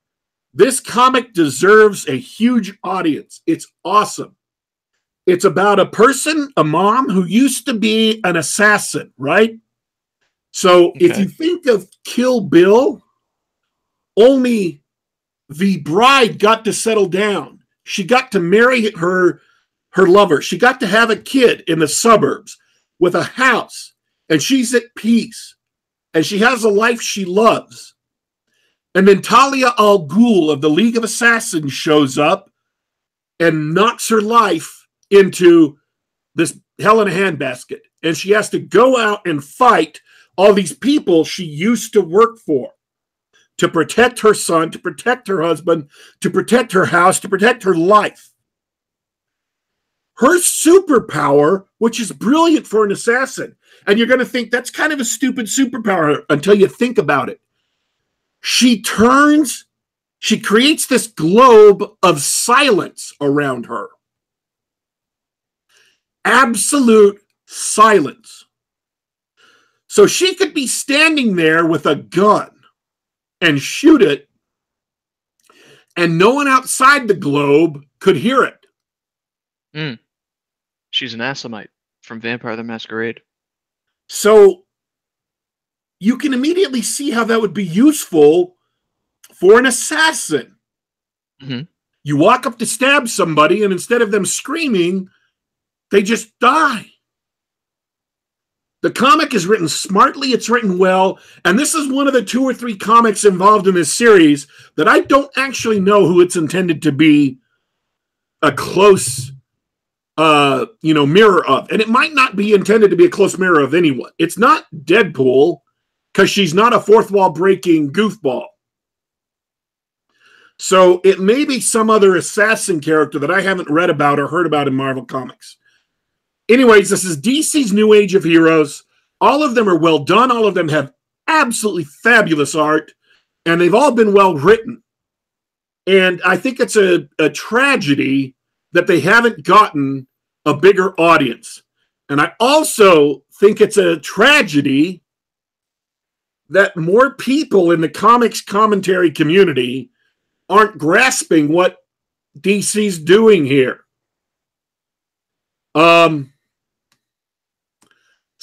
This comic deserves a huge audience. It's awesome. It's about a person, a mom, who used to be an assassin, right? So if you think of Kill Bill, only the bride got to settle down. She got to marry her lover. She got to have a kid in the suburbs with a house, and she's at peace, and she has a life she loves. And then Talia al Ghul of the League of Assassins shows up and knocks her life into this hell in a handbasket. And she has to go out and fight all these people she used to work for to protect her son, to protect her husband, to protect her house, to protect her life. Her superpower, which is brilliant for an assassin, and you're going to think that's kind of a stupid superpower until you think about it. She creates this globe of silence around her. Absolute silence. So she could be standing there with a gun and shoot it, and no one outside the globe could hear it. She's an Assamite from Vampire the Masquerade. So you can immediately see how that would be useful for an assassin. Mm-hmm. You walk up to stab somebody, and instead of them screaming, they just die. The comic is written smartly, it's written well, and this is one of the 2 or 3 comics involved in this series that I don't actually know who it's intended to be a close mirror of. And it might not be intended to be a close mirror of anyone. It's not Deadpool, because she's not a fourth wall breaking goofball. So it may be some other assassin character that I haven't read about or heard about in Marvel Comics. Anyways, this is DC's New Age of Heroes. All of them are well done. All of them have absolutely fabulous art, and they've all been well written. And I think it's a tragedy that they haven't gotten a bigger audience. And I also think it's a tragedy that more people in the comics commentary community aren't grasping what DC's doing here.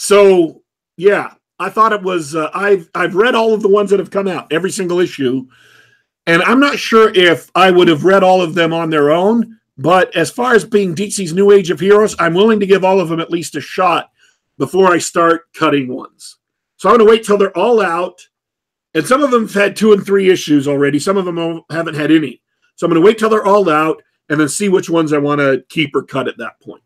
So yeah, I thought it was, I've read all of the ones that have come out, every single issue, and I'm not sure if I would have read all of them on their own, but as far as being DC's New Age of Heroes, I'm willing to give all of them at least a shot before I start cutting ones. So I'm going to wait till they're all out, and some of them have had 2 and 3 issues already. Some of them haven't had any. So I'm going to wait till they're all out and then see which ones I want to keep or cut at that point.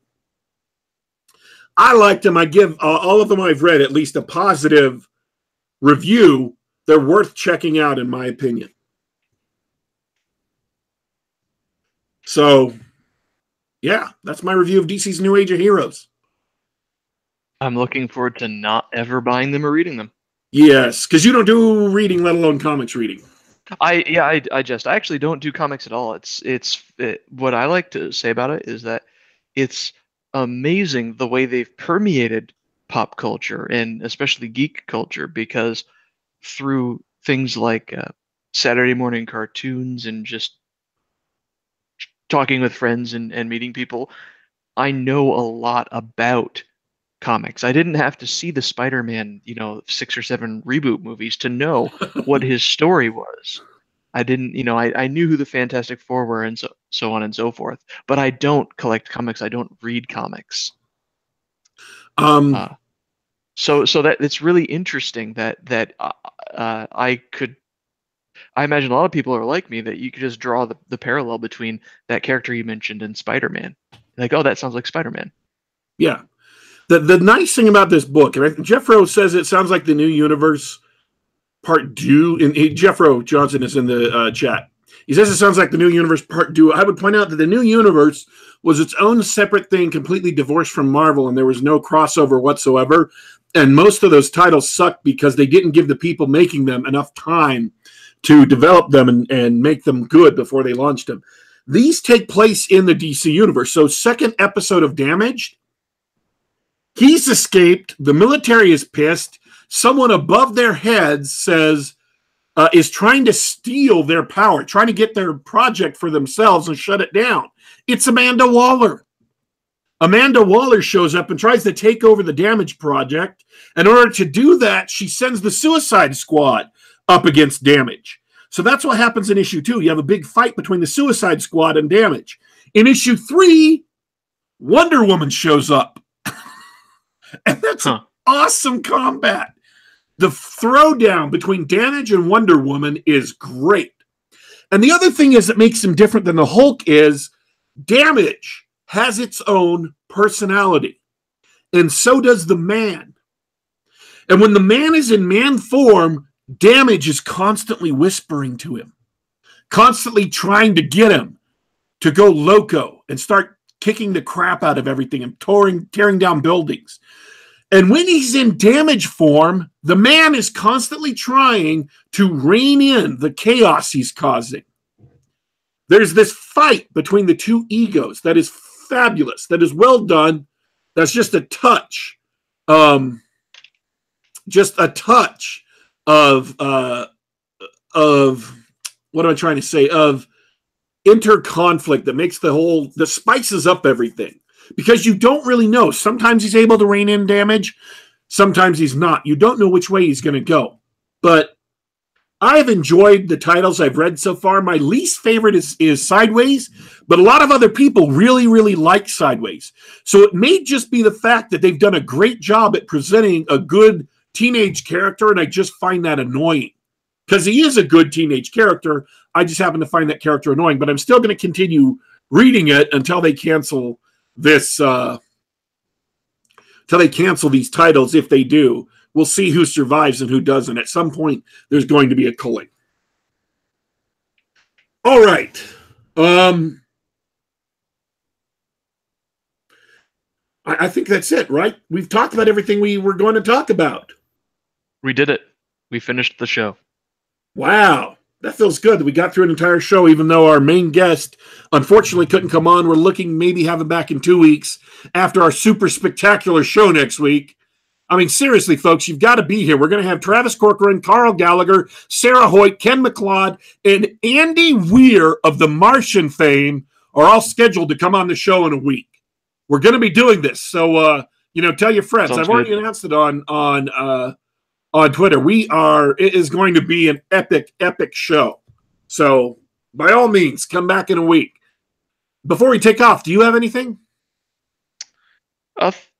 I liked them. I give all of them I've read at least a positive review. They're worth checking out, in my opinion. So, yeah, that's my review of DC's New Age of Heroes. I'm looking forward to not ever buying them or reading them. Yes, because you don't do reading, let alone comics reading. I actually don't do comics at all. What I like to say about it is that it's amazing the way they've permeated pop culture and especially geek culture, because through things like Saturday morning cartoons and just talking with friends and meeting people, I know a lot about comics. I didn't have to see the Spider-Man, 6 or 7 reboot movies to know what his story was. I didn't, I knew who the Fantastic Four were and so on and so forth. But I don't collect comics. I don't read comics. So that it's really interesting that I imagine a lot of people are like me, that you could just draw the parallel between that character you mentioned and Spider-Man. Like, oh, that sounds like Spider-Man. Yeah. The nice thing about this book, and Jeff Rowe says it sounds like the New Universe Part 2, and Jeff Rowe Johnson is in the chat. He says it sounds like the New Universe Part 2. I would point out that the New Universe was its own separate thing, completely divorced from Marvel, and there was no crossover whatsoever. And most of those titles sucked because they didn't give the people making them enough time to develop them and make them good before they launched them. These take place in the DC Universe. So second episode of Damaged, he's escaped. The military is pissed. Someone above their heads is trying to steal their power, trying to get their project for themselves and shut it down. It's Amanda Waller. Amanda Waller shows up and tries to take over the Damage project. In order to do that, she sends the Suicide Squad up against Damage. So that's what happens in issue 2. You have a big fight between the Suicide Squad and Damage. In issue 3, Wonder Woman shows up. And that's awesome combat. The throwdown between Damage and Wonder Woman is great. And the other thing is that makes him different than the Hulk is Damage has its own personality. And so does the Man. And when the Man is in man form, Damage is constantly whispering to him, constantly trying to get him to go loco and start kicking the crap out of everything and tearing down buildings. And when he's in Damage form, the Man is constantly trying to rein in the chaos he's causing. There's this fight between the two egos that is fabulous, that is well done. That's just a touch, of what am I trying to say? Of interconflict that makes that spices up everything. Because you don't really know. Sometimes he's able to rein in Damage. Sometimes he's not. You don't know which way he's going to go. But I've enjoyed the titles I've read so far. My least favorite is Sideways. But a lot of other people really, really like Sideways. So it may just be the fact that they've done a great job at presenting a good teenage character. And I just find that annoying. Because he is a good teenage character. I just happen to find that character annoying. But I'm still going to continue reading it until they cancel till they cancel these titles. If they do, we'll see who survives and who doesn't. At some point, there's going to be a culling. All right. I think that's it, right? We've talked about everything we were going to talk about. We did it. We finished the show. Wow. That feels good that we got through an entire show, even though our main guest unfortunately couldn't come on. We're looking maybe have him back in 2 weeks after our super spectacular show next week. I mean, seriously, folks, you've got to be here. We're going to have Travis Corcoran, Carl Gallagher, Sarah Hoyt, Ken McLeod, and Andy Weir of The Martian fame are all scheduled to come on the show in a week. We're going to be doing this. So, tell your friends. I've already announced it on Twitter. It is going to be an epic, epic show. So, by all means, come back in a week. Before we take off, do you have anything?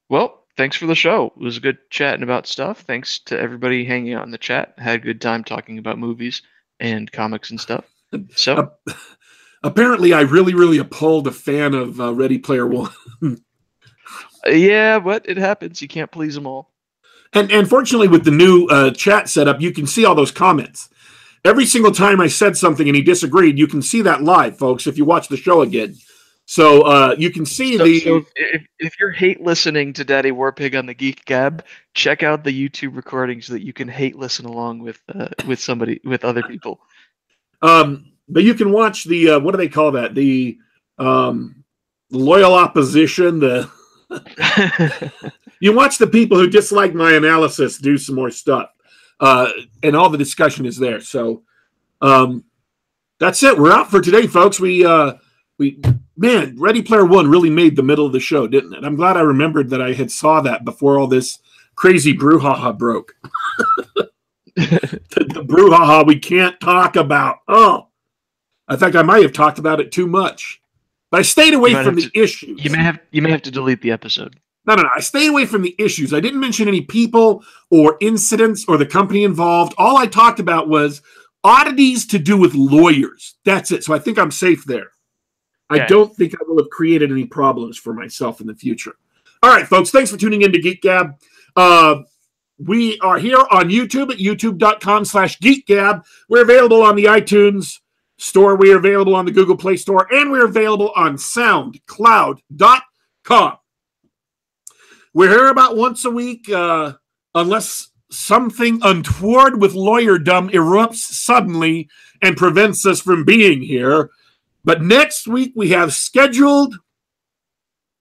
Well, thanks for the show. It was good chatting about stuff. Thanks to everybody hanging out in the chat. Had a good time talking about movies and comics and stuff. So, apparently, I really, really pulled a fan of Ready Player One. Yeah, but it happens. You can't please them all. And fortunately, with the new chat setup, you can see all those comments. Every single time I said something and he disagreed, you can see that live, folks, if you watch the show again. So you can see So if you're hate listening to Daddy Warpig on the Geek Gab, check out the YouTube recording so that you can hate listen along with other people. But you can watch the what do they call that? The loyal opposition. You watch the people who dislike my analysis do some more stuff, and all the discussion is there. So that's it. We're out for today, folks. Man, Ready Player One really made the middle of the show, didn't it? I'm glad I remembered that I had saw that before all this crazy brouhaha broke. the brouhaha we can't talk about. Oh, I think I might have talked about it too much. But I stayed away from the issues. You may have to delete the episode. No. I stayed away from the issues. I didn't mention any people or incidents or the company involved. All I talked about was oddities to do with lawyers. That's it. So I think I'm safe there. I don't think I will have created any problems for myself in the future. All right, folks. Thanks for tuning in to Geek Gab. We are here on YouTube at youtube.com/GeekGab. We're available on the iTunes Store. We are available on the Google Play Store. And we're available on SoundCloud.com. We're here about once a week, unless something untoward with lawyerdom erupts suddenly and prevents us from being here. But next week, we have scheduled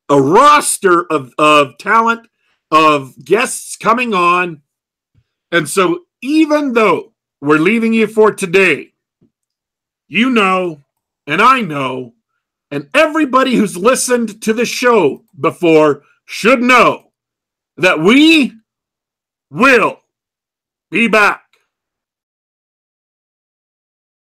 a roster of talent, of guests coming on. And so even though we're leaving you for today, you know, and I know, and everybody who's listened to the show before should know that we will be back.